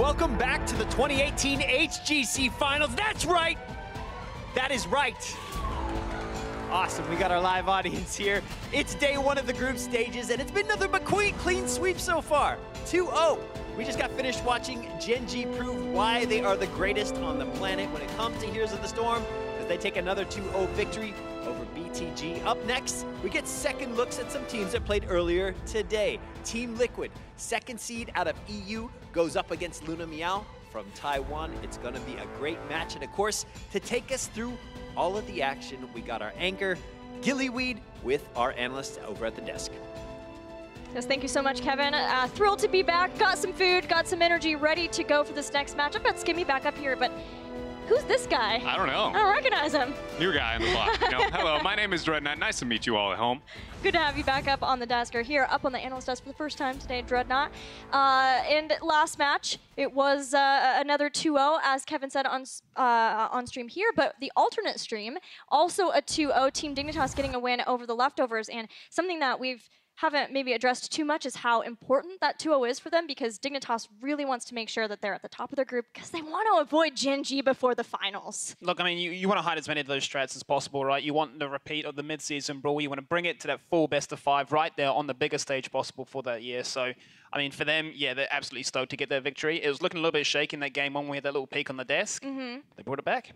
welcome back to the 2018 HGC Finals. That's right! That is right. Awesome, we got our live audience here. It's day one of the group stages, and it's been nothing but clean sweep so far. 2-0. We just got finished watching Gen G prove why they are the greatest on the planet when it comes to Heroes of the Storm, as they take another 2-0 victory over BTG. Up next, we get second looks at some teams that played earlier today. Team Liquid, second seed out of EU, goes up against Luna Meow from Taiwan. It's gonna be a great match, and of course, to take us through all of the action, we got our anchor, Gillyweed, with our analysts over at the desk. Yes, thank you so much, Kevin. Thrilled to be back. Got some food, got some energy, ready to go for this next match. I've got Skimmy back up here, but who's this guy? I don't know. I don't recognize him. New guy on the block. No, hello, my name is Dreadnought. Nice to meet you all at home. Good to have you back up on the desk, or here up on the analyst desk for the first time today, Dreadnought. And last match, it was another 2-0, as Kevin said on stream here, but the alternate stream, also a 2-0, Team Dignitas getting a win over the Leftovers, and something that haven't maybe addressed too much is how important that 2-0 is for them, because Dignitas really wants to make sure that they're at the top of their group because they want to avoid Gen G before the finals. Look, I mean, you want to hide as many of those strats as possible, right? You want the repeat of the mid-season brawl. You want to bring it to that full best-of-5 right there on the biggest stage possible for that year. So, I mean, for them, yeah, they're absolutely stoked to get their victory. It was looking a little bit shaky in that game when we had that little peak on the desk. They brought it back.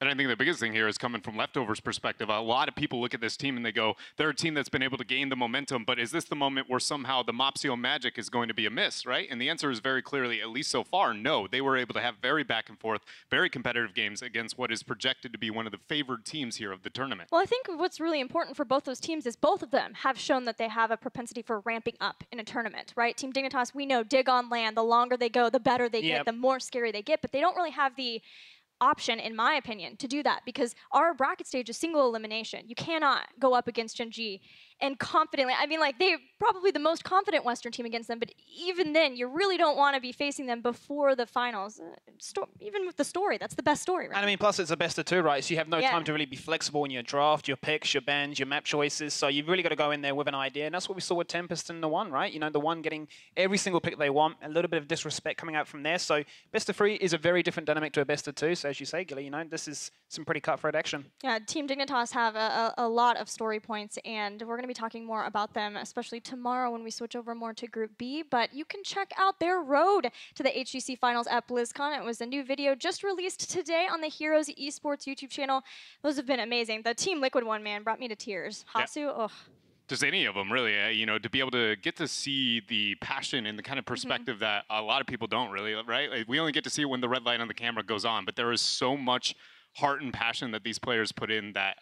And I think the biggest thing here is coming from Leftovers' perspective. A lot of people look at this team and they go, they're a team that's been able to gain the momentum, but is this the moment where somehow the Mopsio magic is going to be amiss, right? And the answer is very clearly, at least so far, no. They were able to have very back and forth, very competitive games against what is projected to be one of the favored teams here of the tournament. Well, I think what's really important for both those teams is both of them have shown that they have a propensity for ramping up in a tournament, right? Team Dignitas, we know, dig on land. The longer they go, the better they get, the more scary they get, but they don't really have the option, in my opinion, to do that, because our bracket stage is single elimination. You cannot go up against Gen G and confidently, I mean, like, they're probably the most confident Western team against them, but even then, you really don't want to be facing them before the finals. Even with the story, that's the best story, right? And I mean, plus it's a best of 2, right? So you have no time to really be flexible in your draft, your picks, your bans, your map choices. So you've really got to go in there with an idea. And that's what we saw with Tempest and the One, right? You know, the One getting every single pick they want, a little bit of disrespect coming out from there. So best of 3 is a very different dynamic to a best of 2. So as you say, Gilly, you know, this is some pretty cutthroat action. Yeah, Team Dignitas have a lot of story points, and we're going to be talking more about them, especially tomorrow when we switch over more to Group B. But you can check out their road to the HGC Finals at BlizzCon. It was a new video just released today on the Heroes Esports YouTube channel. Those have been amazing. The Team Liquid one, man, brought me to tears. Hasu, ugh. Just any of them, really. You know, to be able to get to see the passion and the kind of perspective that a lot of people don't really, right? Like, we only get to see it when the red light on the camera goes on, but there is so much heart and passion that these players put in that,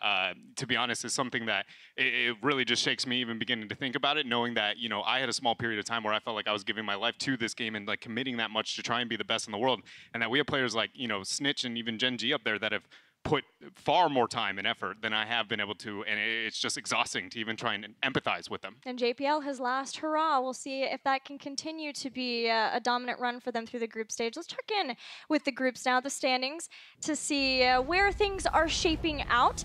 to be honest, is something that it really just shakes me even beginning to think about it, knowing that, you know, I had a small period of time where I felt like I was giving my life to this game and like committing that much to try and be the best in the world, and that we have players like, you know, Snitch and even Gen G up there that have put far more time and effort than I have been able to, and it's just exhausting to even try and empathize with them. And JPL, his last hurrah. We'll see if that can continue to be a dominant run for them through the group stage. Let's check in with the groups now, the standings, to see where things are shaping out.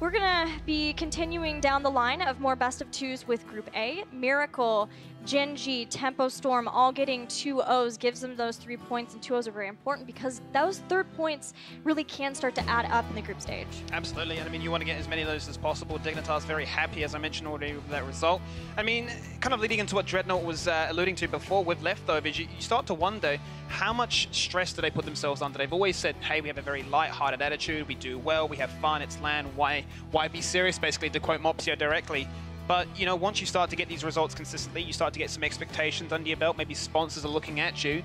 We're gonna be continuing down the line of more best of 2s with Group A. Miracle, Gen G, Tempo Storm, all getting 2-0s, gives them those 3 points, and 2-0s are very important because those third points really can start to add up in the group stage. Absolutely, and I mean, you want to get as many of those as possible. Dignitas very happy, as I mentioned already, with that result. I mean, kind of leading into what Dreadnought was alluding to before with Leftovers, you start to wonder how much stress do they put themselves under. They've always said, hey, we have a very light-hearted attitude, we do well, we have fun, it's LAN, why be serious, basically, to quote Mopsio directly. But, you know, once you start to get these results consistently, you start to get some expectations under your belt, maybe sponsors are looking at you,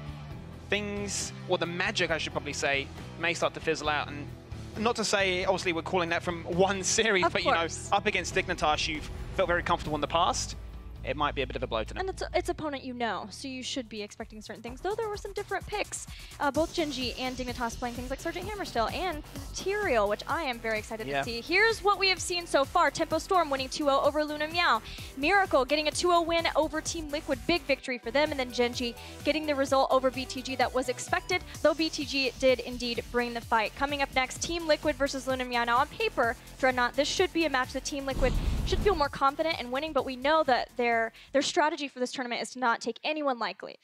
things, or the magic, I should probably say, may start to fizzle out. And not to say, obviously, we're calling that from one series, but, you know, up against Dignitas, you've felt very comfortable in the past. It might be a bit of a blow to them. And it's opponent you know, so you should be expecting certain things. Though there were some different picks, both Gen G and Dignitas playing things like Sergeant Hammer still, and Material, which I am very excited to see. Here's what we have seen so far. Tempo Storm winning 2-0 over Luna Meow. Miracle getting a 2-0 win over Team Liquid. Big victory for them. And then Gen G getting the result over BTG that was expected, though BTG did indeed bring the fight. Coming up next, Team Liquid versus Luna Meow. Now on paper, Dreadnought, this should be a match that Team Liquid should feel more confident in winning, but we know that their strategy for this tournament is to not take anyone lightly.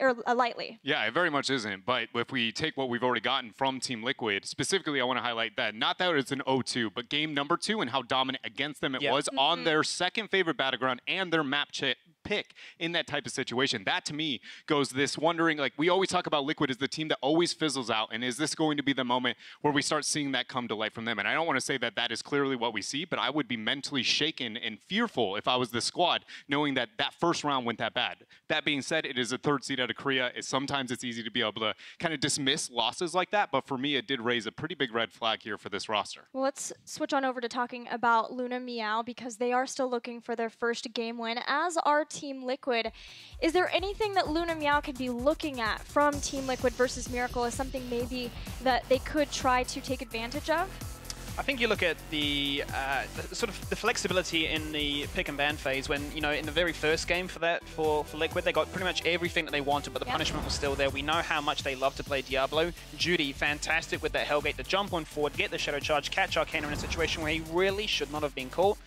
Yeah, it very much isn't. But if we take what we've already gotten from Team Liquid, specifically I want to highlight that, not that it's an 0-2, but game number 2 and how dominant against them it was on their second favorite battleground and their map pick in that type of situation. That to me goes this wondering, like we always talk about Liquid as the team that always fizzles out, and is this going to be the moment where we start seeing that come to light from them? And I don't want to say that that is clearly what we see, but I would be mentally shaken and fearful if I was the squad knowing that that first round went that bad. That being said, it is a 3rd seed out of Korea. Sometimes it's easy to be able to kind of dismiss losses like that, but for me it did raise a pretty big red flag here for this roster. Well, let's switch on over to talking about Luna Meow, because they are still looking for their first game win, as are Team Liquid. Is there anything that Luna Meow could be looking at from Team Liquid versus Miracle as something maybe that they could try to take advantage of? I think you look at the sort of the flexibility in the pick and ban phase when, you know, in the very first game for Liquid, they got pretty much everything that they wanted, but the punishment was still there. We know how much they love to play Diablo. Judy, fantastic with that Hellgate to jump on forward, get the Shadow Charge, catch Arcanar in a situation where he really should not have been caught,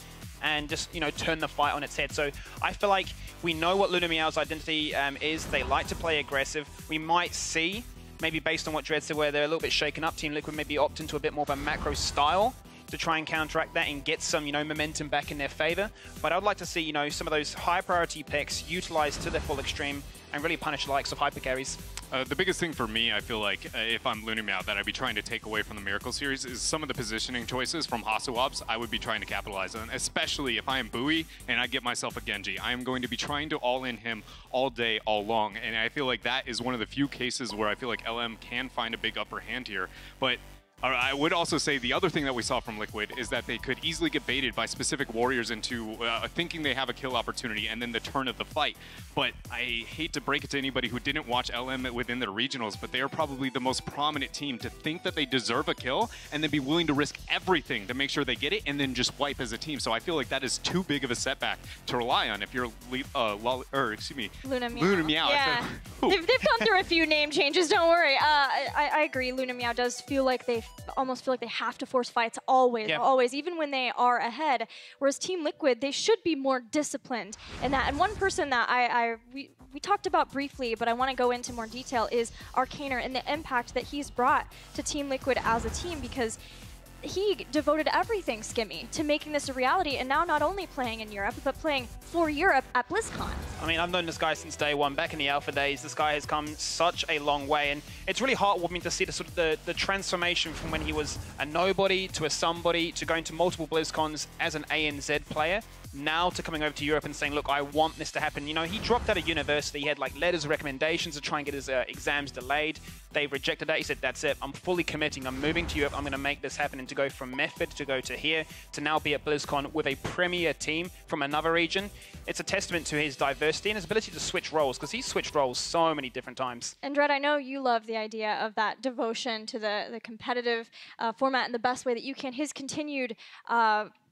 and just, you know, turn the fight on its head. So I feel like we know what Luna Meow's identity is. They like to play aggressive. We might see, maybe based on what Dread said, where they're a little bit shaken up, Team Liquid maybe opt into a bit more of a macro style to try and counteract that and get some, you know, momentum back in their favor. But I would like to see, you know, some of those high priority picks utilized to their full extreme and really punish the likes of hyper carries. The biggest thing for me, I feel like, if I'm Luna Meow, that I'd be trying to take away from the Miracle series is some of the positioning choices from Hasuabs I would be trying to capitalize on, especially if I am Bowie and I get myself a Genji. I am going to be trying to all-in him all day, all long, and I feel like that is one of the few cases where I feel like LM can find a big upper hand here. But I would also say the other thing that we saw from Liquid is that they could easily get baited by specific warriors into thinking they have a kill opportunity and then the turn of the fight. But I hate to break it to anybody who didn't watch LM within their regionals, but they are probably the most prominent team to think that they deserve a kill and then be willing to risk everything to make sure they get it and then just wipe as a team. So I feel like that is too big of a setback to rely on if you're Luna Meow. Luna Meow. Yeah. They've gone through a few name changes, don't worry. I agree, Luna Meow does feel like they almost feel like they have to force fights always, even when they are ahead. Whereas Team Liquid, they should be more disciplined in that. And one person that we talked about briefly, but I want to go into more detail, is Arcanar and the impact that he's brought to Team Liquid as a team, because he devoted everything, Skimmy, to making this a reality, and now not only playing in Europe, but playing for Europe at BlizzCon. I mean, I've known this guy since day one. Back in the alpha days, this guy has come such a long way, and it's really heartwarming to see the sort of the transformation from when he was a nobody to a somebody to going to multiple BlizzCons as an ANZ player, now to coming over to Europe and saying, look, I want this to happen. You know, he dropped out of university, he had like letters of recommendations to try and get his exams delayed. They rejected that. He said, that's it, I'm fully committing, I'm moving to Europe, I'm going to make this happen. And to go from Method to go to here, to now be at BlizzCon with a premier team from another region, it's a testament to his diversity and his ability to switch roles, because he's switched roles so many different times. And Dread, I know you love the idea of that devotion to the competitive format in the best way that you can. His continued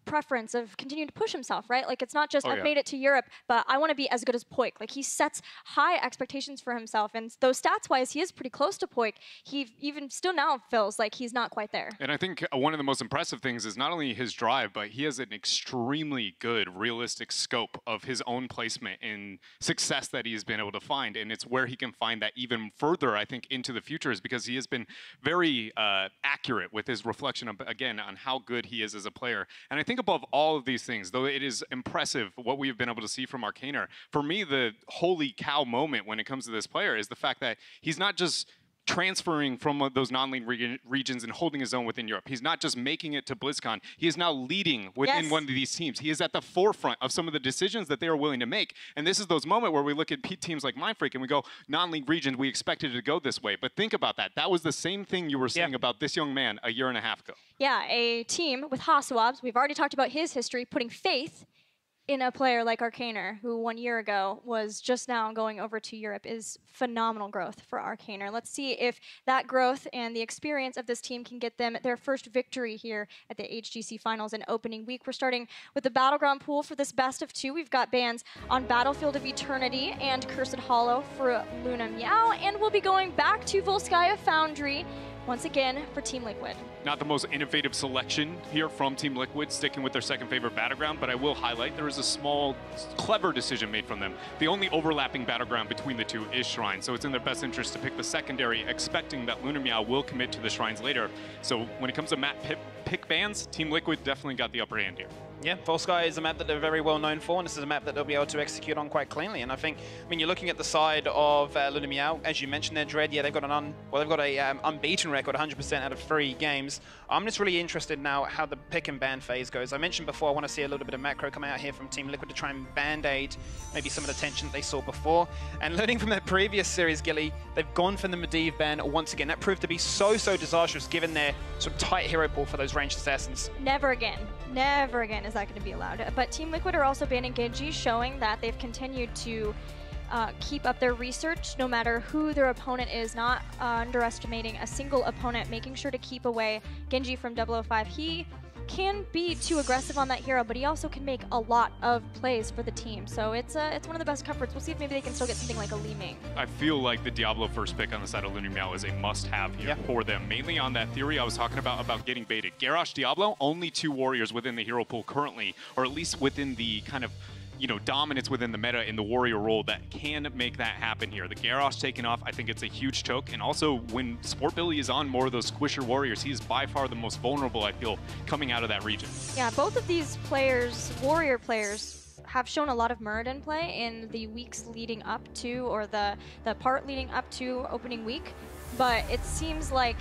preference of continuing to push himself, right? Like, it's not just I've made it to Europe, but I want to be as good as Poik. Like, he sets high expectations for himself, and though stats-wise he is pretty close to Poik, he even still now feels like he's not quite there. And I think one of the most impressive things is not only his drive, but he has an extremely good, realistic scope of his own placement and success that he has been able to find, and it's where he can find that even further, I think, into the future, is because he has been very accurate with his reflection of, again, on how good he is as a player. And I think above all of these things, though it is impressive what we've been able to see from Arcanar, for me, the holy cow moment when it comes to this player is the fact that he's not just transferring from those non-league regions and holding his own within Europe. He's not just making it to BlizzCon. He is now leading within one of these teams. He is at the forefront of some of the decisions that they are willing to make. And this is those moments where we look at teams like Mindfreak and we go, non-league regions, we expected it to go this way. But think about that. That was the same thing you were saying about this young man a year and a half ago. Yeah, a team with Hasuabs. We've already talked about his history, putting faith in a player like Arcanar, who 1 year ago was just now going over to Europe, is phenomenal growth for Arcanar. Let's see if that growth and the experience of this team can get them their first victory here at the HGC Finals in opening week. We're starting with the Battleground pool for this best of 2. We've got bans on Battlefield of Eternity and Cursed Hollow for Luna Meow, and we'll be going back to Volskaya Foundry once again for Team Liquid. Not the most innovative selection here from Team Liquid, sticking with their second favorite battleground, but I will highlight there is a small, clever decision made from them. The only overlapping battleground between the two is Shrine, so it's in their best interest to pick the secondary, expecting that Meow will commit to the Shrines later. So when it comes to map pick bans, Team Liquid definitely got the upper hand here. Yeah, False Sky is a map that they're very well known for, and this is a map that they'll be able to execute on quite cleanly. And I mean, you're looking at the side of Meow, as you mentioned there, Dread. Yeah, they've got an unbeaten record, 100% out of 3 games. I'm just really interested now how the pick and ban phase goes. I mentioned before I want to see a little bit of macro come out here from Team Liquid to try and band-aid maybe some of the tension that they saw before. And learning from their previous series, Gilly, they've gone for the Medivh ban once again. That proved to be so disastrous given their sort of tight hero pool for those ranged assassins. Never again is that going to be allowed. But Team Liquid are also banning Genji, showing that they've continued to keep up their research no matter who their opponent is, not underestimating a single opponent, making sure to keep away Genji from 005. He can be too aggressive on that hero, but he also can make a lot of plays for the team. So it's one of the best comforts. We'll see if maybe they can still get something like a Li Ming. I feel like the Diablo first pick on the side of Meow is a must-have here for them, mainly on that theory I was talking about getting baited. Garrosh, Diablo, only 2 warriors within the hero pool currently, or at least within the kind of dominance within the meta in the warrior role that can make that happen here. The Garrosh taking off, I think it's a huge choke. And also, when Sport Billy is on more of those squisher warriors, he is by far the most vulnerable, I feel, coming out of that region. Yeah, both of these players, warrior players, have shown a lot of Muradin play in the weeks leading up to, or the part leading up to opening week. But it seems like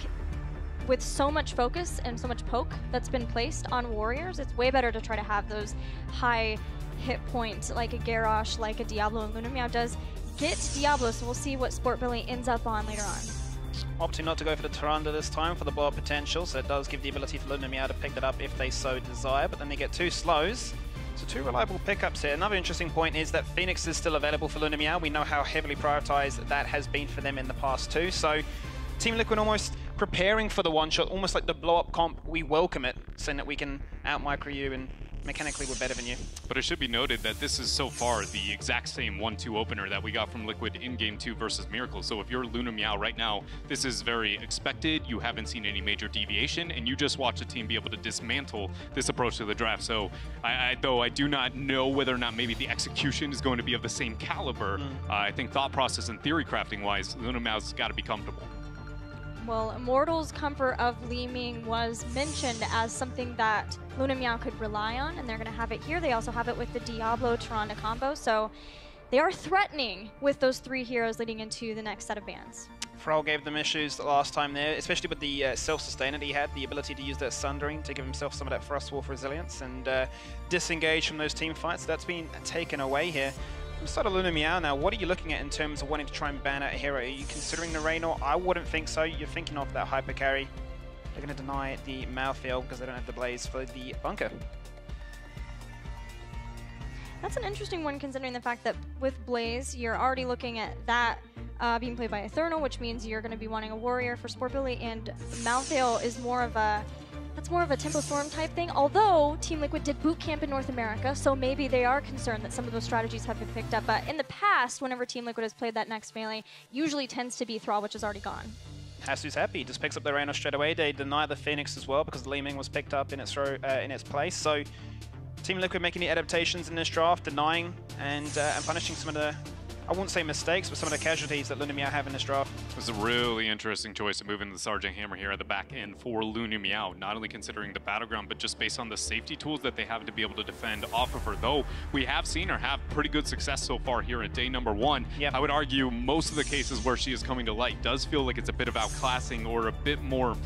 with so much focus and so much poke that's been placed on warriors, it's way better to try to have those high hit points like a Garrosh, like a Diablo, and Meow does get Diablo, so we'll see what Sport Billy ends up on later on. Opting not to go for the Tyrande this time for the blow-up potential, so it does give the ability for Meow to pick that up if they so desire, but then they get 2 slows. So 2 reliable pickups here. Another interesting point is that Phoenix is still available for Meow. We know how heavily prioritized that has been for them in the past too, so Team Liquid almost preparing for the one-shot, almost like the blow-up comp. We welcome it, saying that we can out-micro you and mechanically we're better than you. But it should be noted that this is so far the exact same 1-2 opener that we got from Liquid in Game 2 versus Miracle. So if you're Meow right now, this is very expected. You haven't seen any major deviation, and you just watch the team be able to dismantle this approach to the draft. So though I do not know whether or not maybe the execution is going to be of the same caliber, I think thought process and theory crafting-wise, Meow's got to be comfortable. Well, Immortal's comfort of Li Ming was mentioned as something that Meow could rely on, and they're going to have it here. They also have it with the Diablo Tyrande combo, so they are threatening with those 3 heroes leading into the next set of bans. Thrall gave them issues the last time there, especially with the self-sustain that he had, the ability to use that Sundering to give himself some of that Frost Wolf resilience and disengage from those team fights. That's been taken away here. Side of Meow now, what are you looking at in terms of wanting to try and ban out a hero? Are you considering the Raynor? I wouldn't think so. You're thinking of that hyper carry. They're going to deny the Malthael because they don't have the Blaze for the bunker. That's an interesting one, considering the fact that with Blaze, you're already looking at that being played by Eternal, which means you're going to be wanting a warrior for Sport Billy, and Malthael is more of a Tempo Storm type thing, although Team Liquid did boot camp in North America, so maybe they are concerned that some of those strategies have been picked up. But in the past, whenever Team Liquid has played that next melee, usually tends to be Thrall, which is already gone. Hasu's happy, just picks up the Raynor straight away. They deny the Phoenix as well because Li Ming was picked up in its place. So Team Liquid making the adaptations in this draft, denying and punishing some of the, I wouldn't say mistakes, but some of the casualties that Meow have in this draft. It was a really interesting choice to move into the Sergeant Hammer here at the back end for Meow, not only considering the battleground, but just based on the safety tools that they have to be able to defend off of her. Though we have seen her have pretty good success so far here at day number 1. Yep. I would argue most of the cases where she is coming to light does feel like it's a bit of outclassing or a bit more,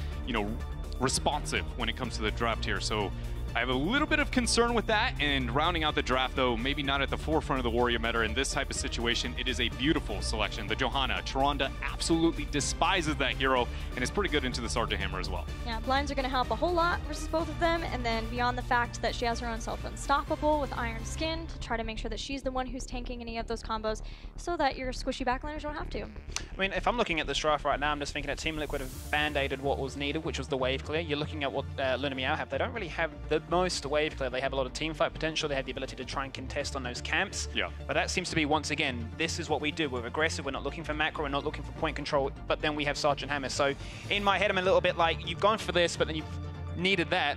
responsive when it comes to the draft here. So I have a little bit of concern with that, and rounding out the draft, though, maybe not at the forefront of the Warrior meta in this type of situation, it is a beautiful selection. The Johanna, Tyrande absolutely despises that hero, and is pretty good into the Sergeant Hammer as well. Yeah, blinds are going to help a whole lot versus both of them, and then beyond the fact that she has her own self-unstoppable with Iron Skin to try to make sure that she's the one who's tanking any of those combos so that your squishy backliners don't have to. I mean, if I'm looking at this draft right now, I'm just thinking that Team Liquid have band-aided what was needed, which was the wave clear. You're looking at what Meow have. They don't really have the the most wave clear. They have a lot of team fight potential. They have the ability to try and contest on those camps. Yeah. But that seems to be, once again, this is what we do. We're aggressive. We're not looking for macro. We're not looking for point control. But then we have Sergeant Hammer. So in my head, I'm a little bit like, you've gone for this, but then you've needed that.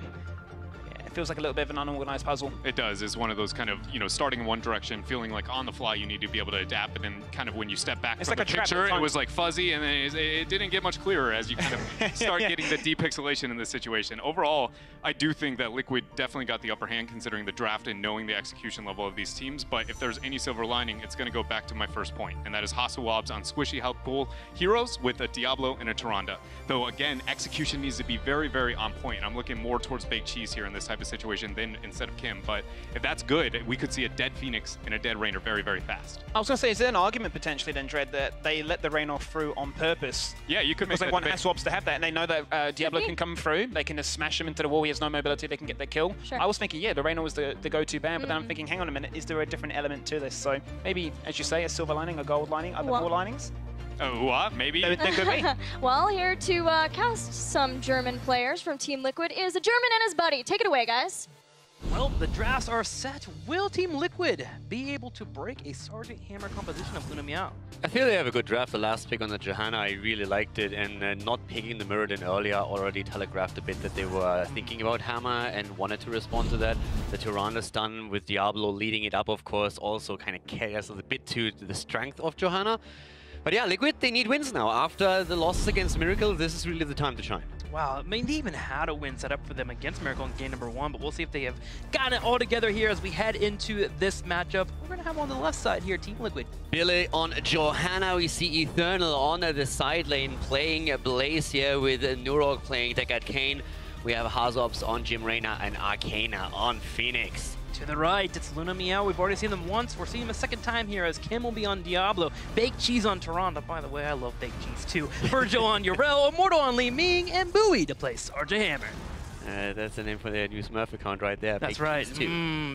Feels like a little bit of an unorganized puzzle. It does. It's one of those kind of, you know, starting in one direction, feeling like on the fly you need to be able to adapt, but then kind of when you step back from the picture, it was like fuzzy, and then it didn't get much clearer as you kind of start getting the depixelation in this situation. Overall, I do think that Liquid definitely got the upper hand considering the draft and knowing the execution level of these teams, but if there's any silver lining, it's going to go back to my first point, and that is Hasawabs on squishy health pool heroes with a Diablo and a Tyrande. Though again, execution needs to be very, very on point, and I'm looking more towards baked cheese here in this type of situation than instead of Kim, but if that's good, we could see a dead Phoenix and a dead Raynor very, very fast. I was going to say, is there an argument potentially then, Dread, that they let the Raynor through on purpose? Yeah, you could make that. Because they want Hasawabs to have that, and they know that Diablo can come through, they can just smash him into the wall, he has no mobility, they can get their kill. Sure. I was thinking, yeah, the Raynor was the go-to ban, but then I'm thinking, hang on a minute, is there a different element to this? So maybe, as you say, a silver lining, a gold lining, other four linings? Oh, what? Maybe? There could be. Well, here to cast some German players from Team Liquid is a German and his buddy. Take it away, guys. Well, the drafts are set. Will Team Liquid be able to break a Sergeant Hammer composition of Luna Meow? I feel they have a good draft. The last pick on the Johanna, I really liked it, and not picking the Mirrodin earlier already telegraphed a bit that they were thinking about Hammer and wanted to respond to that. The Tyrande stun with Diablo leading it up, of course, also kind of carries a bit to the strength of Johanna. But yeah, Liquid, they need wins now. After the losses against Miracle, this is really the time to shine. Wow, I mean, they even had a win set up for them against Miracle in game number 1, but we'll see if they have gotten it all together here as we head into this matchup. We're going to have on the left side here, Team Liquid. Billy on Johanna. We see Eternal on the side lane playing Blaze here with Nurog playing Deckard Cain. We have Hasawabs on Jim Raynor and Arcanar on Phoenix. To the right, it's Luna Meow. We've already seen them once. We're seeing them a second time here as Kim will be on Diablo. Baked Cheese on Tyrande. By the way, I love Baked Cheese too. Virgil on Yrel, Immortal on Li Ming, and Bowie to play Sergeant Hammer. That's the name for their new Smurf account right there. That's right.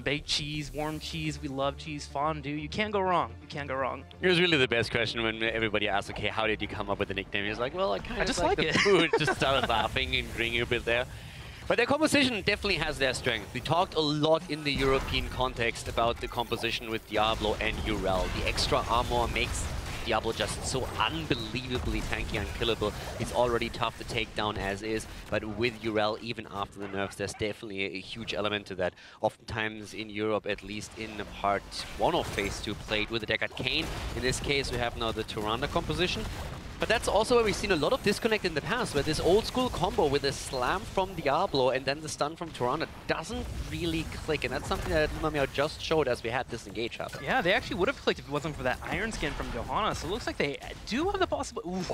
Baked cheese, warm cheese. We love cheese fondue. You can't go wrong. You can't go wrong. It was really the best question when everybody asked, okay, how did you come up with the nickname? He's like, well, I kind of just like like the it. food. Just started laughing and grinning a bit there. But their composition definitely has their strength. We talked a lot in the European context about the composition with Diablo and Yrel. The extra armor makes Diablo just so unbelievably tanky and killable. It's already tough to take down as is, but with Yrel, even after the nerfs, there's definitely a huge element to that. Oftentimes in Europe, at least in the part 1 of Phase 2, played with the Deckard Cain. In this case, we have now the Tyrande composition. But that's also where we've seen a lot of disconnect in the past, where this old school combo with the slam from Diablo and then the stun from Tyrande doesn't really click, and that's something that Luna Meow just showed as we had this engage happen. Yeah, they actually would have clicked if it wasn't for that Iron Skin from Johanna, so it looks like they do have the possibility.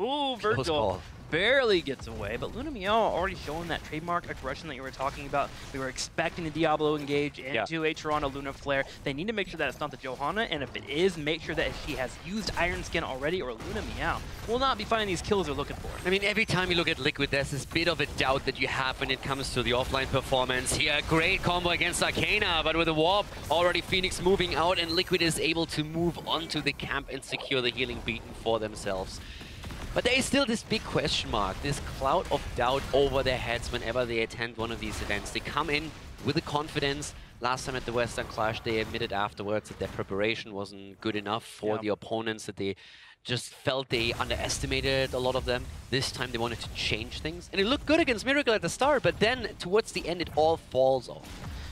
Ooh, Virgil barely gets away, but Luna Meow already showing that trademark aggression that you were talking about. We were expecting the Diablo engage into a Tyrande Luna Flare. They need to make sure that it's not the Johanna, and if it is, make sure that she has used Iron Skin already, or Luna Meow will not be finding these kills they're looking for. I mean, every time you look at Liquid, there's this bit of a doubt that you have when it comes to the offline performance. Here, great combo against Arcanar, but with a warp, already Phoenix moving out, and Liquid is able to move onto the camp and secure the healing beacon for themselves. But there is still this big question mark, this cloud of doubt over their heads whenever they attend one of these events. They come in with the confidence. Last time at the Western Clash, they admitted afterwards that their preparation wasn't good enough for the opponents, that they just felt they underestimated a lot of them. This time they wanted to change things. And it looked good against Miracle at the start, but then towards the end it all falls off.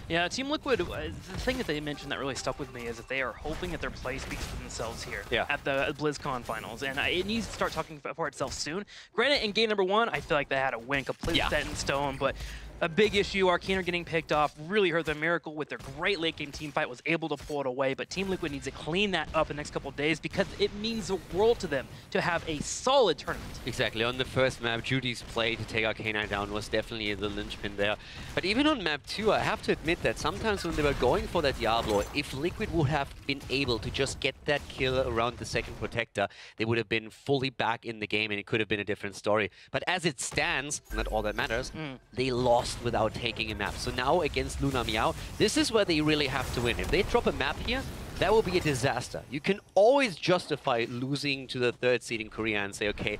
Yeah, Team Liquid, the thing that they mentioned that really stuck with me is that they are hoping that their play speaks for themselves here at the BlizzCon finals. And it needs to start talking for itself soon. Granted, in game number 1, I feel like they had a win completely set in stone, but a big issue, Arcanar getting picked off, really hurt the Miracle with their great late game team fight, was able to pull it away, but Team Liquid needs to clean that up the next couple of days because it means the world to them to have a solid tournament. Exactly, on the first map, Judy's play to take Arcanar down was definitely the linchpin there. But even on map 2, I have to admit that sometimes when they were going for that Diablo, if Liquid would have been able to just get that kill around the second Protector, they would have been fully back in the game and it could have been a different story. But as it stands, not all that matters, they lost without taking a map. So now against Luna Meow, this is where they really have to win. If they drop a map here, that will be a disaster. You can always justify losing to the 3rd seed in Korea and say, okay,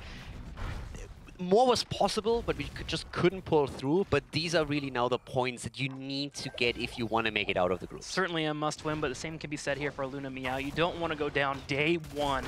more was possible, but we just couldn't pull through. But these are really now the points that you need to get if you want to make it out of the group. Certainly a must-win, but the same can be said here for Luna Meow. You don't want to go down day one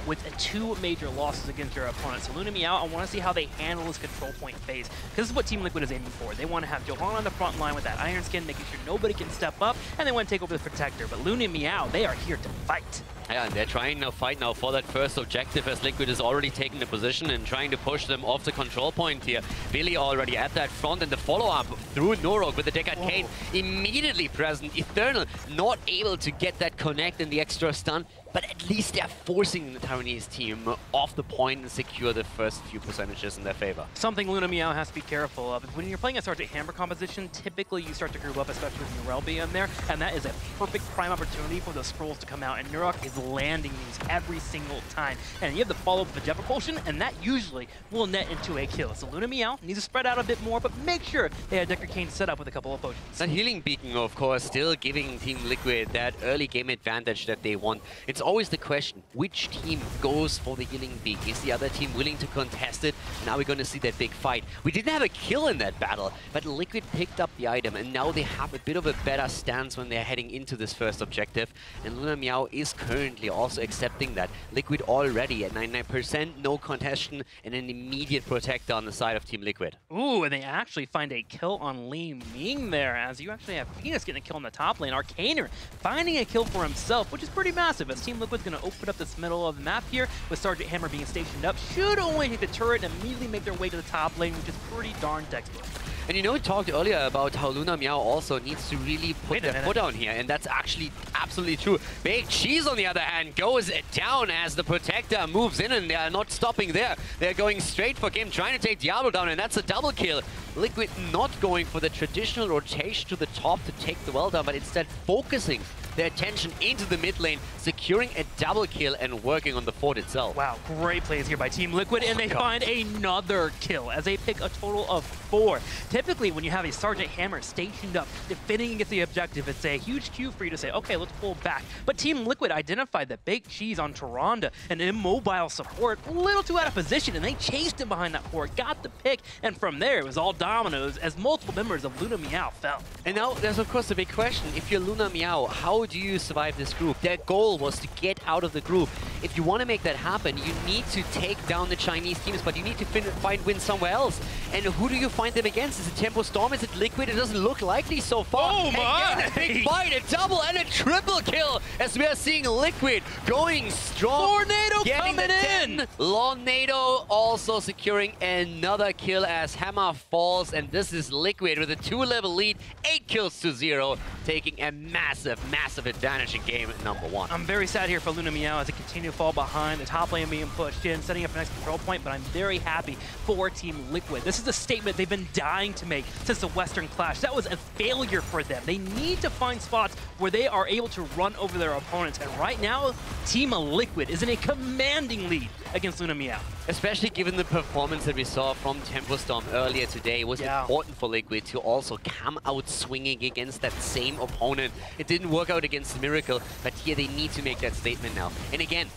with 2 major losses against your opponent. So Luna Meow, I want to see how they handle this control point phase, because this is what Team Liquid is aiming for. They want to have Johanna on the front line with that Iron Skin, making sure nobody can step up, and they want to take over the Protector. But Luna Meow, they are here to fight. Yeah, and they're trying to fight now for that first objective, as Liquid is already taking the position and trying to push them off the control point here. Billy already at that front, and the follow-up through Norok with the Decade immediately present. Eternal not able to get that connect and the extra stun, but at least they're forcing the Taiwanese team off the point and secure the first few percentages in their favor. Something Luna Meow has to be careful of. When you're playing a Sergeant Hammer composition, typically you start to group up, especially with Nurel being in there, and that is a perfect prime opportunity for those scrolls to come out, and Nurok is landing these every single time. And you have the follow-up with the Jet Propulsion, and that usually will net into a kill. So Luna Meow needs to spread out a bit more, but make sure they have Decker Kane set up with a couple of potions. That healing beacon, of course, still giving Team Liquid that early game advantage that they want. It's always the question, which team goes for the healing beak? Is the other team willing to contest it? Now we're going to see that big fight. We didn't have a kill in that battle, but Liquid picked up the item, and now they have a bit of a better stance when they're heading into this first objective. And Luna Meow is currently also accepting that. Liquid already at 99%, no contention, and an immediate protector on the side of Team Liquid. Ooh, and they actually find a kill on Li Ming there, as you actually have Venus getting a kill in the top lane. Arcanar finding a kill for himself, which is pretty massive, as Team Liquid's going to open up this middle of the map here, with Sergeant Hammer being stationed up. Should only hit the turret and immediately make their way to the top lane, which is pretty darn textbook. And you know, we talked earlier about how Luna Meow also needs to really put their foot down here, and that's actually absolutely true. Big Cheese, on the other hand, goes down as the Protector moves in, and they are not stopping there. They're going straight for Kim, trying to take Diablo down, and that's a double kill. Liquid not going for the traditional rotation to the top to take the well down, but instead focusing their attention into the mid lane, securing a double kill and working on the fort itself. Wow, great plays here by Team Liquid, and they find another kill as they pick a total of 4. Typically, when you have a Sergeant Hammer stationed up, defending against the objective, it's a huge cue for you to say, okay, let's pull back. But Team Liquid identified that Baked Cheese on Tyrande, an immobile support, a little too out of position, and they chased him behind that fort, got the pick, and from there, it was all dominoes as multiple members of Luna Meow fell. And now, there's of course the big question. If you're Luna Meow, how do you survive this group? Their goal was to get out of the group. If you want to make that happen, you need to take down the Chinese teams, but you need to find wins somewhere else. And who do you find them against? Is it Tempo Storm? Is it Liquid? It doesn't look likely so far. Oh my! Again, a big fight, a double and a triple kill, as we are seeing Liquid going strong. Tornado coming in! Lornado also securing another kill as Hammer falls, and this is Liquid with a 2-level lead, 8 kills to 0, taking a massive advantage in game number 1. I'm very sad here for Luna Meow as they continue to fall behind, the top lane being pushed in, setting up the next control point, but I'm very happy for Team Liquid. This is a statement they've been dying to make since the Western Clash. That was a failure for them. They need to find spots where they are able to run over their opponents, and right now, Team Liquid is in a commanding lead against Luna Meow. Especially given the performance that we saw from Tempo Storm earlier today, it was important for Liquid to also come out swinging against that same opponent. It didn't work out against Miracle, but here they need to make that statement now. And again,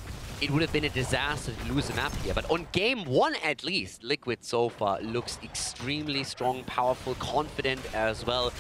it would have been a disaster to lose the map here, but on game 1 at least, Liquid so far looks extremely strong, powerful, confident as well.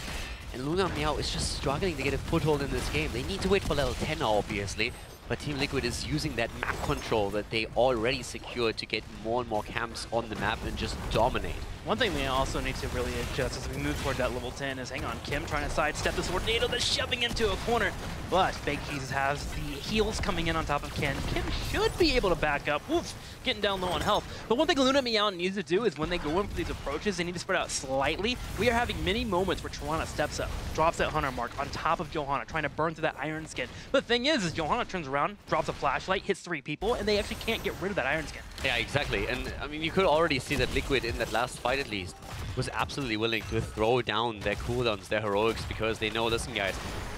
And Luna Meow is just struggling to get a foothold in this game. They need to wait for level 10 now, obviously. But Team Liquid is using that map control that they already secured to get more and more camps on the map and just dominate. One thing we also need to really adjust as we move toward that level 10 is, hang on, Kim trying to sidestep this tornado that's shoving into a corner. But Baked Cheese has the heals coming in on top of Ken. Kim should be able to back up. Oof, getting down low on health. But one thing Luna Meow needs to do is when they go in for these approaches, they need to spread out slightly. We are having many moments where Johanna steps up, drops that Hunter mark on top of Johanna, trying to burn through that Iron Skin. But the thing is Johanna turns around, drops a flashlight, hits 3 people, and they actually can't get rid of that Iron Skin. Yeah, exactly. And I mean, you could already see that Liquid in that last fight at least was absolutely willing to throw down their cooldowns, their heroics, because they know, listen guys,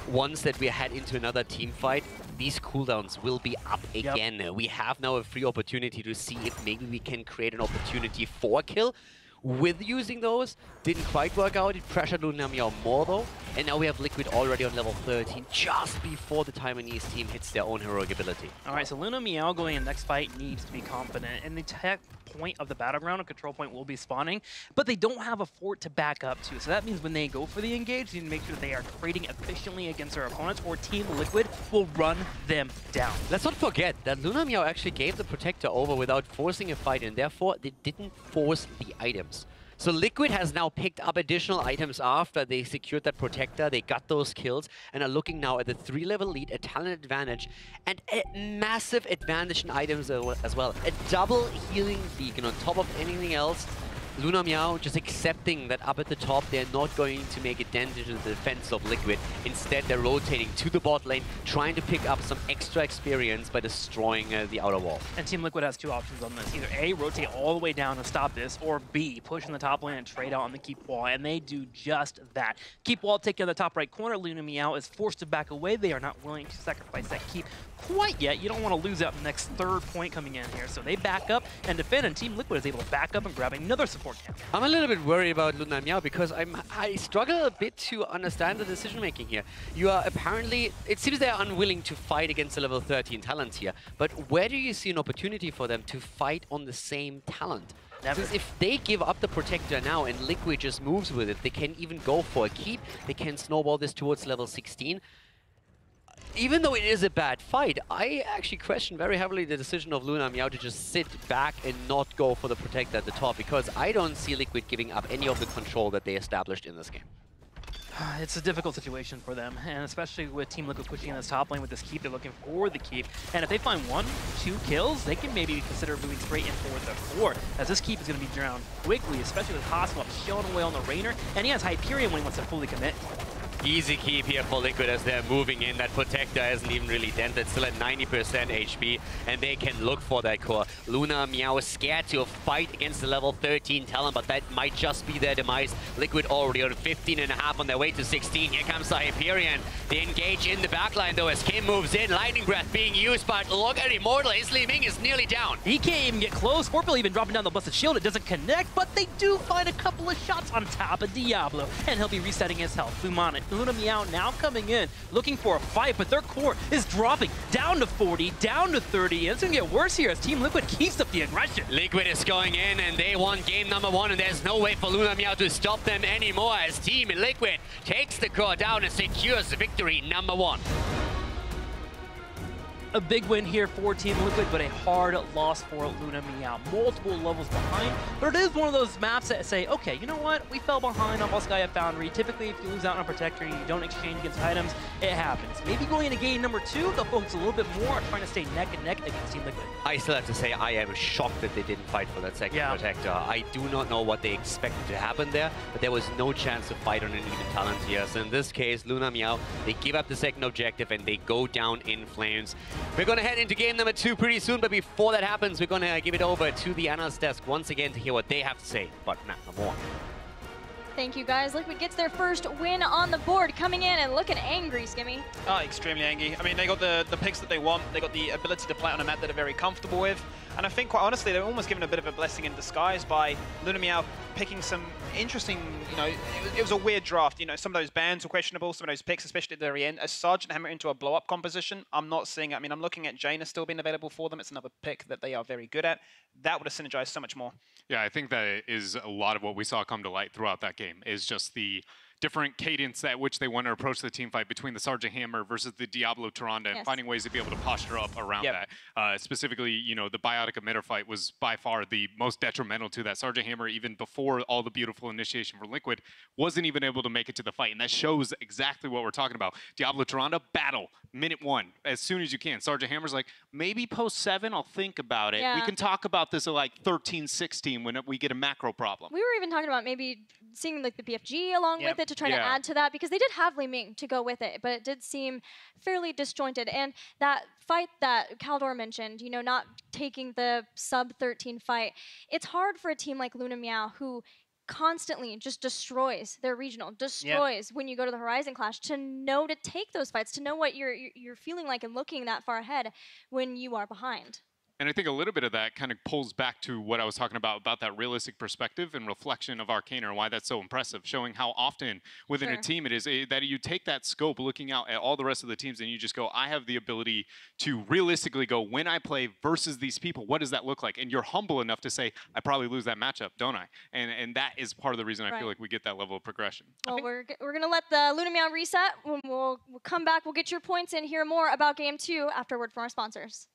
once that we head into another team fight, these cooldowns will be up again. Yep. We have now a free opportunity to see if maybe we can create an opportunity for a kill with using those. Didn't quite work out. It pressured Luna Meow more though. And now we have Liquid already on level 13, just before the Taiwanese team hits their own heroic ability. All right, so Luna Meow going in the next fight needs to be confident. And the tech point of the battleground, a control point will be spawning, but they don't have a fort to back up to. So that means when they go for the engage, they need to make sure they are trading efficiently against their opponents, or Team Liquid will run them down. Let's not forget that Luna Meow actually gave the Protector over without forcing a fight, and therefore they didn't force the items. So Liquid has now picked up additional items after they secured that Protector, they got those kills, and are looking now at the 3-level lead, a talent advantage, and a massive advantage in items as well. A double healing beacon on top of anything else. Luna Meow just accepting that up at the top they're not going to make a dent into the defense of Liquid. Instead, they're rotating to the bot lane, trying to pick up some extra experience by destroying the outer wall. And Team Liquid has two options on this. Either A, rotate all the way down to stop this, or B, push in the top lane and trade out on the keep wall, and they do just that. Keep wall taking the top right corner. Luna Meow is forced to back away. They are not willing to sacrifice that keep quite yet. You don't want to lose out the next third point coming in here. So they back up and defend, and Team Liquid is able to back up and grab another support camp. I'm a little bit worried about Luna Meow because I struggle a bit to understand the decision making here. You are apparently, it seems they're unwilling to fight against the level 13 talents here, but where do you see an opportunity for them to fight on the same talent? Because if they give up the Protector now and Liquid just moves with it, they can even go for a keep, they can snowball this towards level 16. Even though it is a bad fight, I actually question very heavily the decision of Luna Meow to just sit back and not go for the Protector at the top, because I don't see Liquid giving up any of the control that they established in this game. It's a difficult situation for them, and especially with Team Liquid pushing in this top lane with this keep, they're looking for the keep. And if they find 1-2 kills, they can maybe consider moving straight in for the 4, as this keep is going to be drowned quickly, especially with Hosswap showing away on the Rainer, and he has Hyperion when he wants to fully commit. Easy keep here for Liquid as they're moving in. That Protector hasn't even really dented, still at 90% HP, and they can look for that core. Luna Meow is scared to fight against the level 13 talent, but that might just be their demise. Liquid already on 15.5 on their way to 16. Here comes the Hyperion. They engage in the backline though as Kim moves in. Lightning Breath being used, but look at Immortal. His Li Ming is nearly down. He can't even get close. Forkbill even dropping down the Blessed Shield. It doesn't connect, but they do find a couple of shots on top of Diablo, and he'll be resetting his health. Luna Meow now coming in, looking for a fight, but their core is dropping down to 40, down to 30, and it's going to get worse here as Team Liquid keeps up the aggression. Liquid is going in, and they won game number 1, and there's no way for Luna Meow to stop them anymore as Team Liquid takes the core down and secures victory number 1. A big win here for Team Liquid, but a hard loss for Luna Meow. Multiple levels behind, but it is one of those maps that say, okay, you know what? We fell behind on Volskaya Foundry. Typically, if you lose out on a Protector, you don't exchange against items, it happens. Maybe going into game number 2, they'll focus a little bit more on trying to stay neck and neck against Team Liquid. I still have to say, I am shocked that they didn't fight for that second Protector. I do not know what they expected to happen there, but there was no chance to fight on an even talent here. So in this case, Luna Meow, they give up the second objective and they go down in flames. We're going to head into game number 2 pretty soon, but before that happens, we're going to give it over to the analyst desk once again to hear what they have to say about map number 1. Thank you, guys. Liquid gets their first win on the board, coming in and looking angry, Skimmy. Oh, extremely angry. I mean, they got the picks that they want. They got the ability to play on a map that they're very comfortable with. And I think, quite honestly, they're almost given a bit of a blessing in disguise by Luna Meow picking some interesting, you know, it was a weird draft. You know, some of those bans were questionable, some of those picks, especially at the very end. A Sergeant Hammer into a blow-up composition, I'm not seeing it. I mean, I'm looking at Jaina still being available for them. It's another pick that they are very good at. That would have synergized so much more. Yeah, I think that is a lot of what we saw come to light throughout that game, is just the different cadence at which they want to approach the team fight between the Sergeant Hammer versus the Diablo Tyrande, and finding ways to be able to posture up around that. Specifically, you know, the Biotic Emitter fight was by far the most detrimental to that. Sergeant Hammer, even before all the beautiful initiation for Liquid, wasn't even able to make it to the fight, and that shows exactly what we're talking about. Diablo Tyrande, battle, minute 1, as soon as you can. Sergeant Hammer's like, maybe post 7, I'll think about it. We can talk about this at like 13, 16 when we get a macro problem. We were even talking about maybe seeing like the BFG along with it to try to add to that, because they did have Li Ming to go with it, but it did seem fairly disjointed. And that fight that Kaldor mentioned, you know, not taking the sub-13 fight, it's hard for a team like Luna Meow, who constantly just destroys their regional, destroys when you go to the Horizon Clash, to know to take those fights, to know what you're feeling like and looking that far ahead when you are behind. And I think a little bit of that kind of pulls back to what I was talking about that realistic perspective and reflection of Arcanar and why that's so impressive, showing how often within a team it is that you take that scope looking out at all the rest of the teams and you just go, I have the ability to realistically go, when I play versus these people, what does that look like? And you're humble enough to say, I probably lose that matchup, don't I? And that is part of the reason I feel like we get that level of progression. Well, we're going to let the Luna Meow reset. When we'll come back, we'll get your points and hear more about Game 2 after a word from our sponsors.